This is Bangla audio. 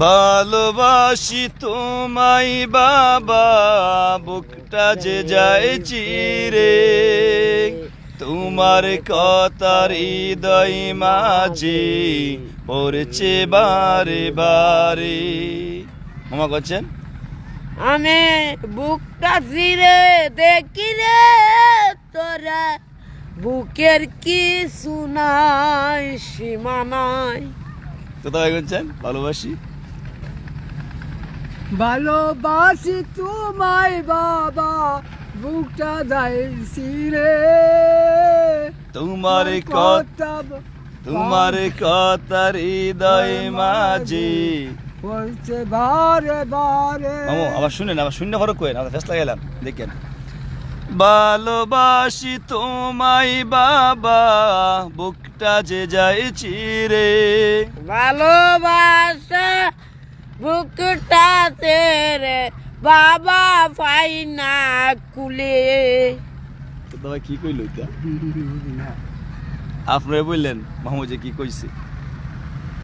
ভালোবাসি তোমায় বাবা, বুকটা যে যায় চিরে, তোমার কথার হৃদয় মাঝে পড়ছে বারে বারে। মামা করছেন আমি বুকটা চিরে দেখি রে তোরা, বুকের কিছু নাই সীমানায়। কোথায় করছেন ভালোবাসি ভালোবাসি তোমায় বাবা, বুকটা যাইছি রে, তোমার কথা, তোমার কথার হৃদয় মাঝে বলছে বারে বারে। মামু আবার শুনেন, আবার শূন্য ফরক করেন, আমরা ফেসলা গেলাম দেখেন। ভালোবাসি তোমায় বাবা, বুকটা যে যায় চিরে, ভালোবাসা বুকটা তেরে বাবা পাই না কুলে। তো কি কইল এটা? আপনারা বললেন মামু যে কি কইছে?